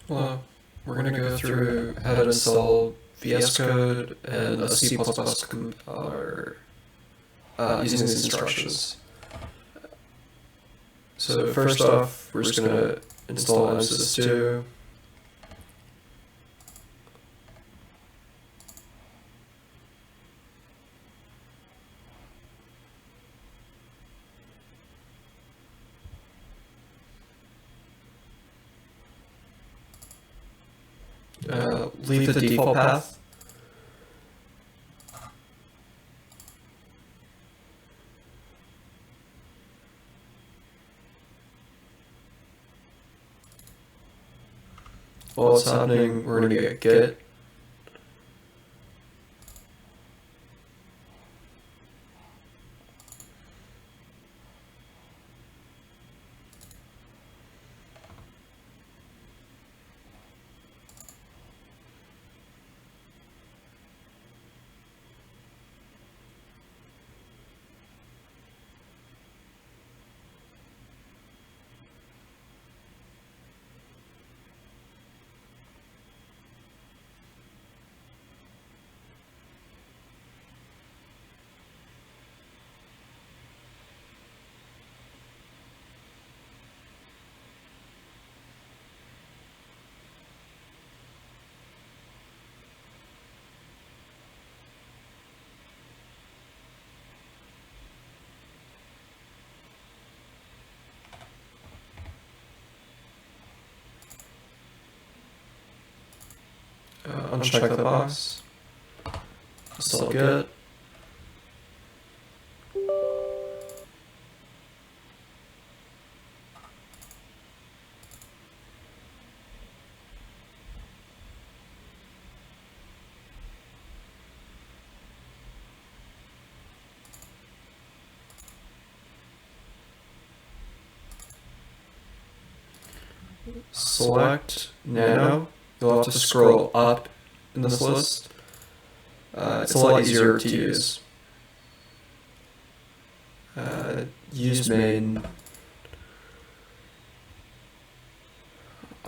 Well, we're going to go through how to install VS Code and a C++ compiler using these instructions. So first off, we're just going to install MSYS2. Leave the default path. While it's happening, we're going to get Git. Uncheck the box. Install Git. Select Nano. You'll have to scroll up in this list. It's a lot easier to use. Use main.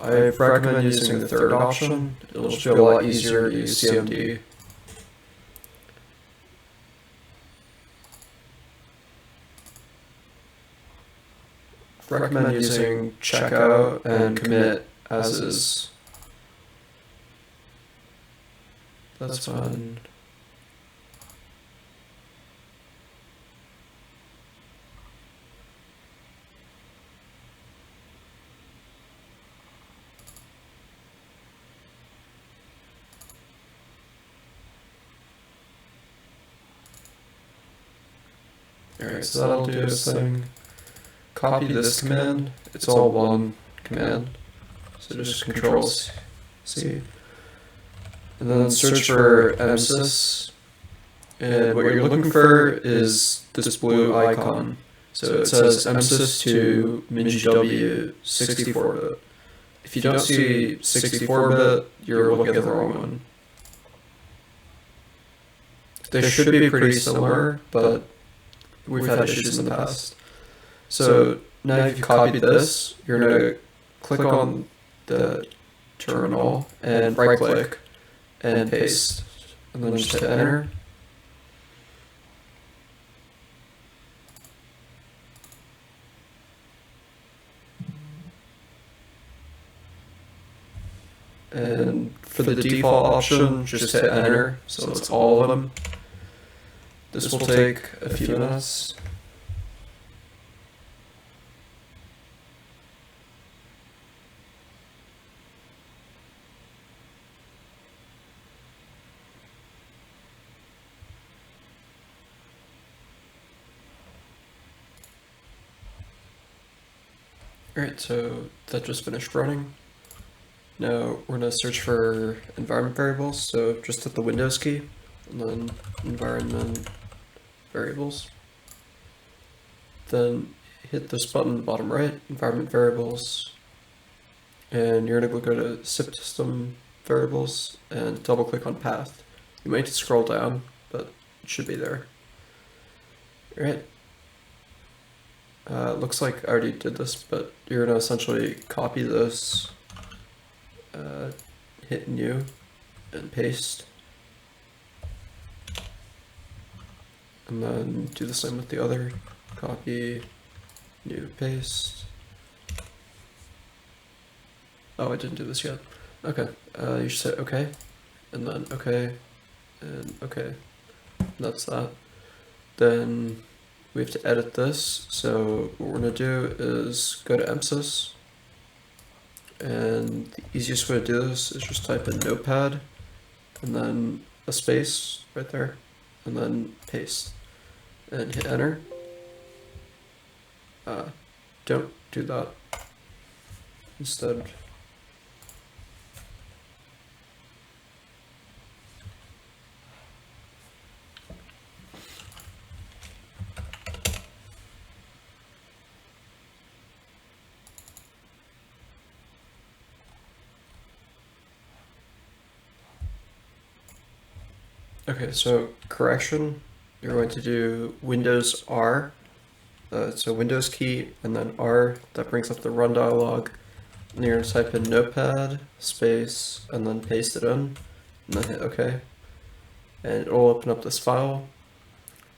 I recommend using the third option. It'll just be a lot easier to use CMD. Recommend using checkout and commit as is. That's fine. Alright, so that'll do its thing. Copy this command. It's all one command. So just Control-C. And then search for MSYS. And what you're looking for is this blue icon. So it says MSYS2 MinGW 64-bit. If you don't see 64-bit, you're looking at the wrong one. They should be pretty similar, but we've had issues in the past. So now if you copy this, you're going to click on the terminal and right click and paste, and then just hit enter. And for the default option, just hit enter, so it's all of them. This will take a few minutes. Alright, so that just finished running. Now we're going to search for environment variables, so just hit the Windows key, and then environment variables. Then hit this button bottom right, environment variables, and you're going to go to system variables and double click on path. You might scroll down, but it should be there. Alright. Looks like I already did this, but you're going to essentially copy this hit new and paste. And then do the same with the other. Copy, new, paste. Oh, I didn't do this yet. Okay, you should say okay, and then okay, and okay. That's that. Then we have to edit this. So what we're gonna do is go to MSYS, and the easiest way to do this is just type in notepad, and then a space right there, and then paste, and hit enter. Don't do that. Instead, okay, so correction, you're going to do Windows R, so Windows key and then R, that brings up the run dialog, and you're going to type in notepad, space, and then paste it in, and then hit OK, and it'll open up this file.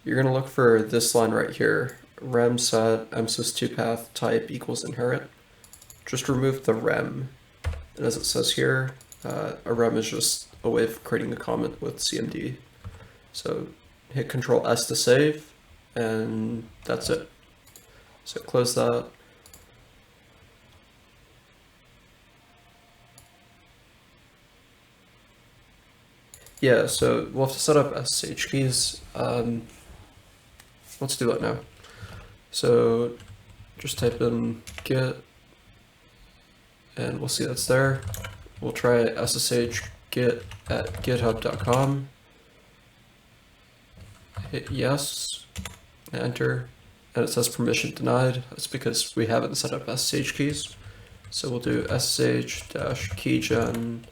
You're going to look for this line right here, rem set MSYS2 path type equals inherit. Just remove the rem, and as it says here, a rem is just a way of creating a comment with CMD. So hit Control S to save, and that's it. So close that. Yeah, so we'll have to set up SSH keys. Let's do that now. So just type in git, and we'll see that's there. We'll try SSH git at github.com. Hit yes, enter, and it says permission denied. That's because we haven't set up SSH keys. So we'll do SSH-keygen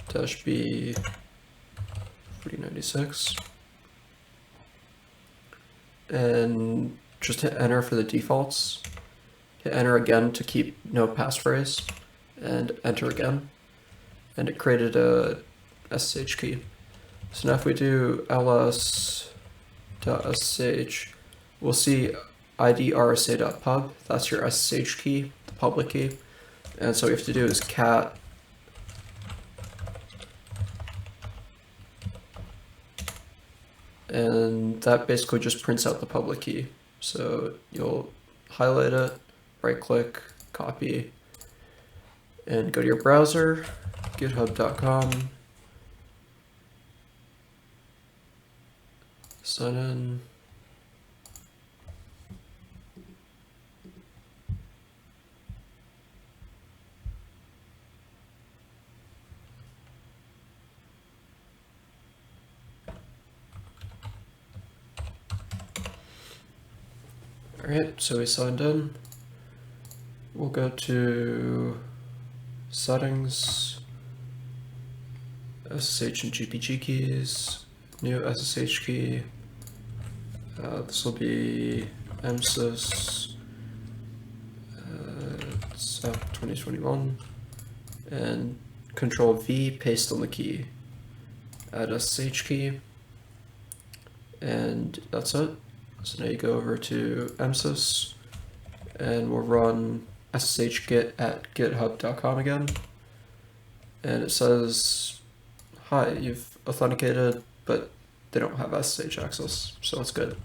-b 4096, and just hit enter for the defaults. Hit enter again to keep no passphrase, and enter again, and it created a SSH key. So now if we do ls.sh, we'll see idrsa.pub, that's your SSH key, the public key. And so what we have to do is cat and that basically just prints out the public key. So you'll highlight it, right click, copy, and go to your browser, github.com, sign in. Alright, so we signed in. We'll go to settings, SSH and GPG keys, new SSH key. This will be MSYS SEP 2021, and Control V, paste on the key, add SSH key, and that's it. So now you go over to MSYS, and we'll run SSH git at github.com again, and it says, hi, you've authenticated, but they don't have SSH access, so that's good.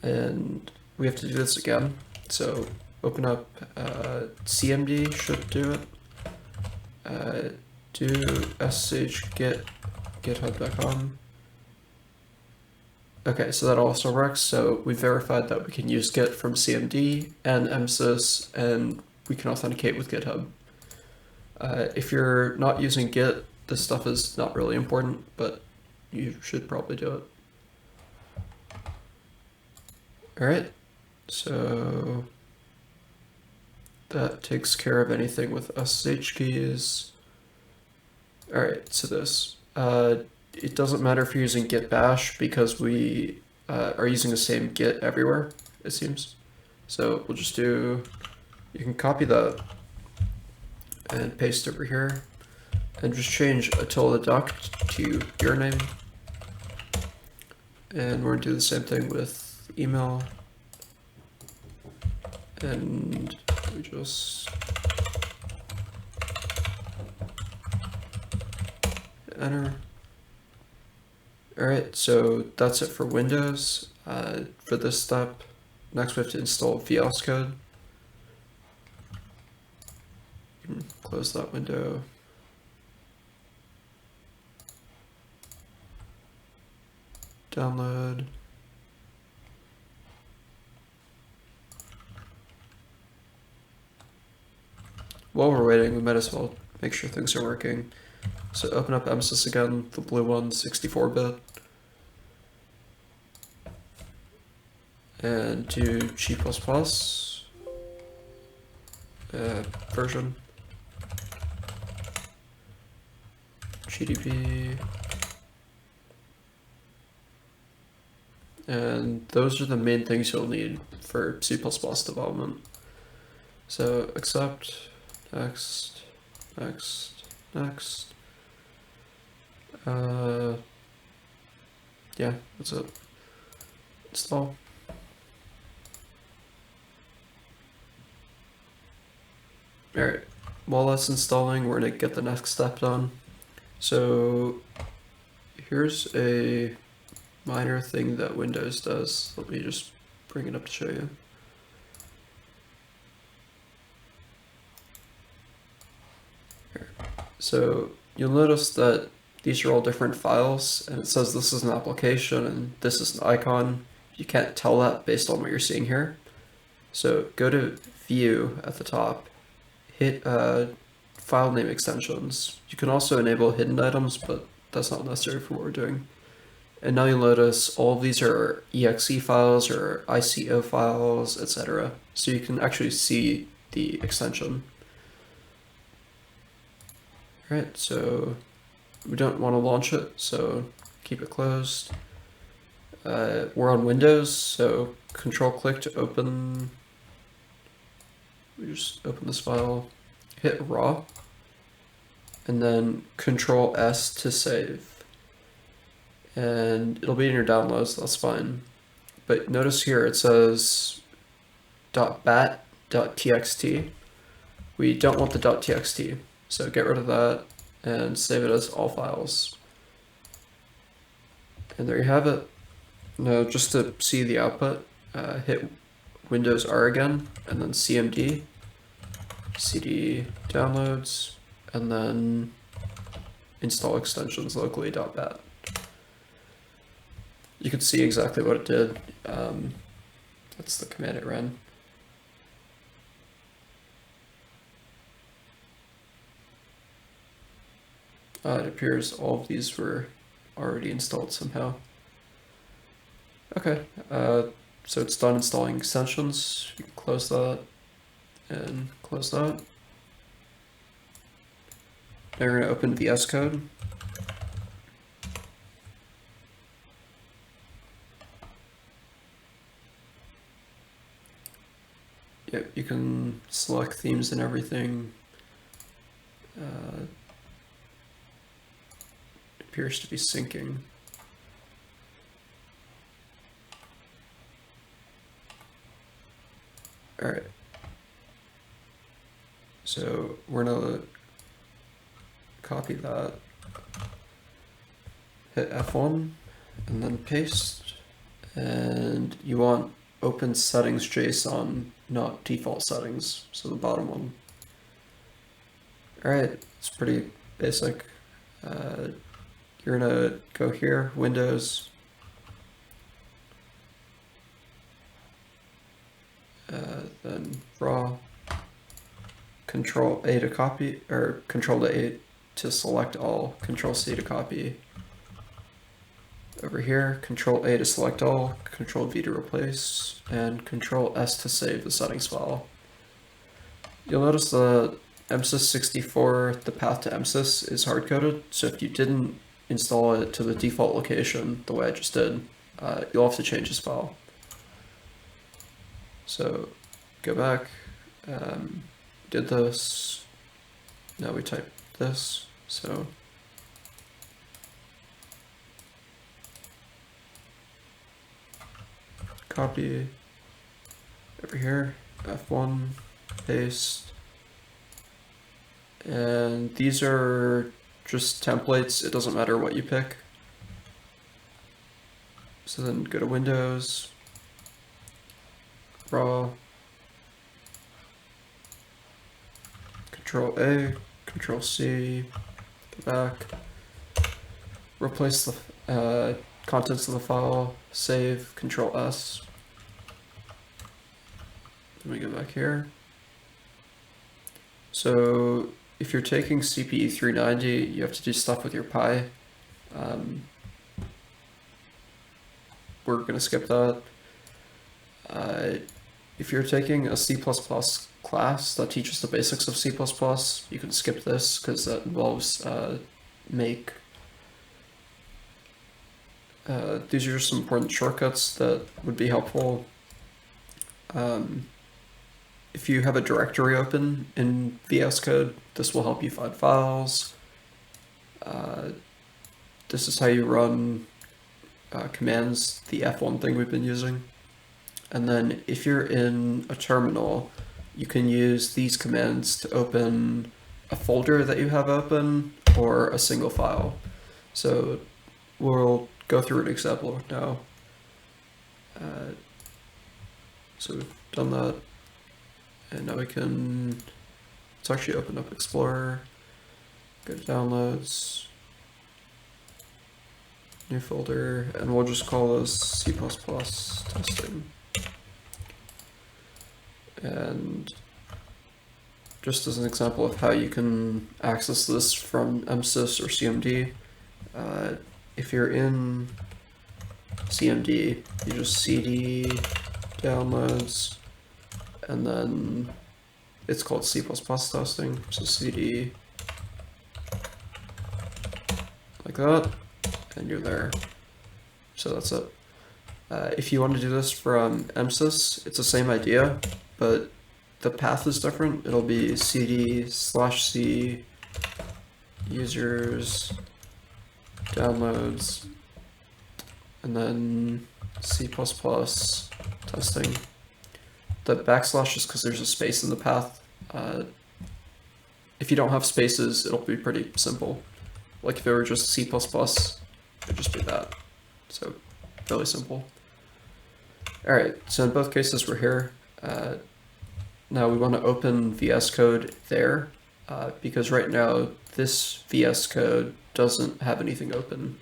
And we have to do this again, so open up CMD, should do it, do SSH git github.com. Okay, so that also works. So we verified that we can use Git from CMD and MSYS, and we can authenticate with GitHub. If you're not using Git, this stuff is not really important, but you should probably do it. All right, so that takes care of anything with SSH keys. All right, so this. It doesn't matter if you're using git bash because we are using the same git everywhere, it seems. So we'll just do, you can copy that, and paste over here, and just change Attila Duct to your name. And we're gonna do the same thing with email. And we just enter. Alright, so that's it for Windows. For this step, next we have to install VS Code. You can close that window. Download. While we're waiting, we might as well make sure things are working. So open up MSYS again, the blue one, 64-bit. And do G++ version. GDB. And those are the main things you'll need for C++ development. So accept, next, next, next. Yeah, that's it. Install. Alright, while that's installing, we're gonna get the next step done. So here's a minor thing that Windows does. Let me just bring it up to show you. Here. So you'll notice that these are all different files, and it says this is an application and this is an icon. You can't tell that based on what you're seeing here. So go to View at the top, hit file name extensions. You can also enable hidden items, but that's not necessary for what we're doing. And now you'll notice all of these are exe files or ICO files, etc. So you can actually see the extension. Alright, so we don't want to launch it, so keep it closed. We're on Windows, so Control-click to open. We just open this file, hit raw, and then Control-S to save. And it'll be in your downloads, that's fine. But notice here it says .bat.txt. We don't want the .txt, so get rid of that and save it as all files. And there you have it. Now just to see the output, hit Windows R again, and then CMD, CD downloads, and then install extensions locally .bat. You can see exactly what it did. That's the command it ran. It appears all of these were already installed somehow. Okay, so it's done installing extensions. You can close that and close that. Now we're going to open VS Code. Yep, you can select themes and everything. Appears to be syncing. All right. So we're gonna copy that, hit F1, and then paste. And you want open settings JSON, not default settings. So the bottom one. All right, it's pretty basic. You're gonna go here, Windows, then raw, Control A to copy, or Control A to select all, Control C to copy. Over here, Control A to select all, Control V to replace, and Control S to save the settings file. You'll notice the MSYS64, the path to MSYS is hard-coded, so if you didn't install it to the default location the way I just did, you'll have to change this file. So go back, did this, now we type this, so copy over here, F1, paste, and these are just templates, it doesn't matter what you pick. So then go to Windows, raw, Control A, Control C, go back, replace the contents of the file, save, Control S. Then we go back here. So if you're taking CPE 390, you have to do stuff with your Pi. We're going to skip that. If you're taking a C++ class that teaches the basics of C++, you can skip this because that involves make. These are just some important shortcuts that would be helpful. If you have a directory open in VS Code, this will help you find files. This is how you run commands, the F1 thing we've been using. And then if you're in a terminal, you can use these commands to open a folder that you have open or a single file. So we'll go through an example now. So we've done that, and now we can, let's actually open up Explorer, go to downloads, new folder, and we'll just call this C++ testing. And just as an example of how you can access this from MSYS or CMD, if you're in CMD, you just cd downloads, and then it's called C++ testing, so cd like that, and you're there. So that's it. If you want to do this from MSYS, it's the same idea, but the path is different. It'll be cd/c users downloads, and then C++ testing. The backslash is because there's a space in the path. If you don't have spaces, it'll be pretty simple. Like if it were just C++, it'd just be that. So really simple. All right, so in both cases we're here. Now we want to open VS Code there because right now this VS Code doesn't have anything open.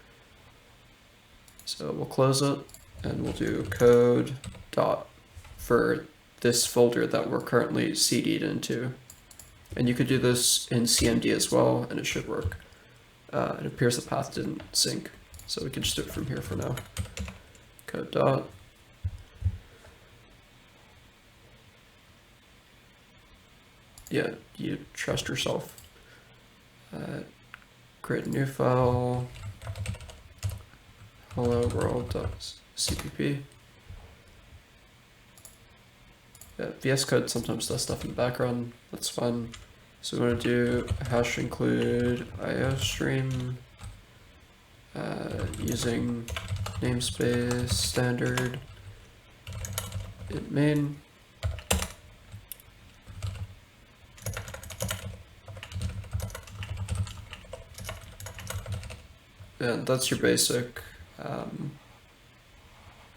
So we'll close it and we'll do code dot for this folder that we're currently cd'd into. And you could do this in CMD as well, and it should work. It appears the path didn't sync, so we can just do it from here for now. Code dot. Yeah, you trust yourself. Create a new file. Hello world.cpp. Yeah, VS Code sometimes does stuff in the background. That's fun. So we want to do hash include iostream using namespace standard int main. And that's your basic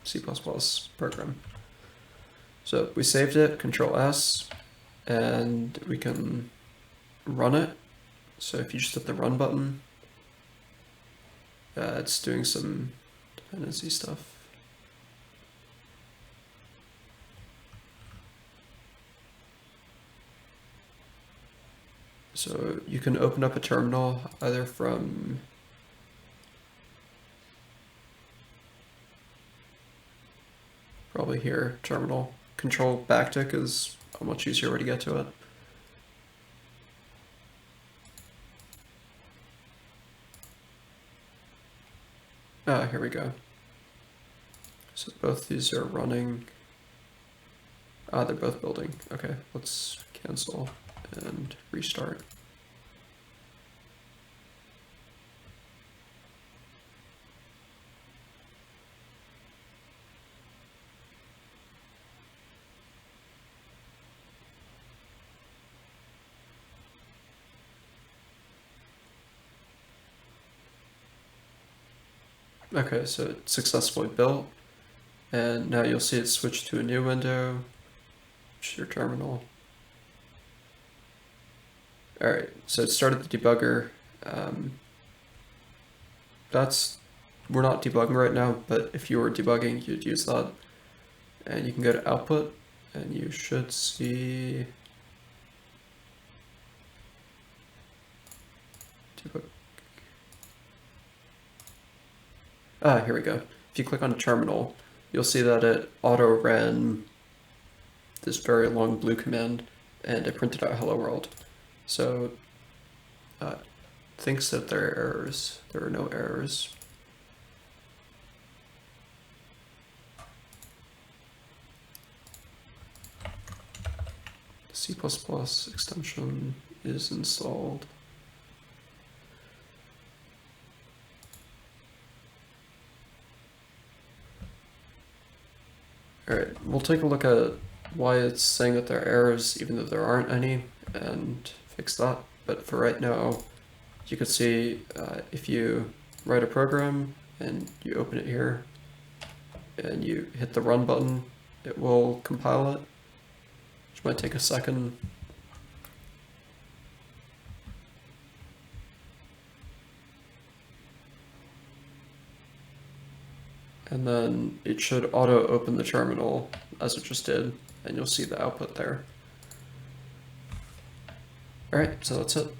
C++ program. So we saved it, Control S, and we can run it. So if you just hit the run button, it's doing some dependency stuff. So you can open up a terminal either from probably here, terminal. Control backtick is a much easier way to get to it. Here we go. So both these are running. They're both building. Okay, let's cancel and restart. Okay, so it's successfully built, and now you'll see it switch to a new window, which is your terminal. Alright, so it started the debugger. We're not debugging right now, but if you were debugging, you'd use that. And you can go to output, and you should see debug. Here we go. If you click on terminal, you'll see that it auto ran this very long blue command, and it printed out hello world. So thinks that there are errors. There are no errors. C++ extension is installed. Alright, we'll take a look at why it's saying that there are errors even though there aren't any, and fix that. But for right now, you can see if you write a program and you open it here and you hit the run button, it will compile it, which might take a second. And then it should auto open the terminal as it just did, and you'll see the output there. Alright, so that's it.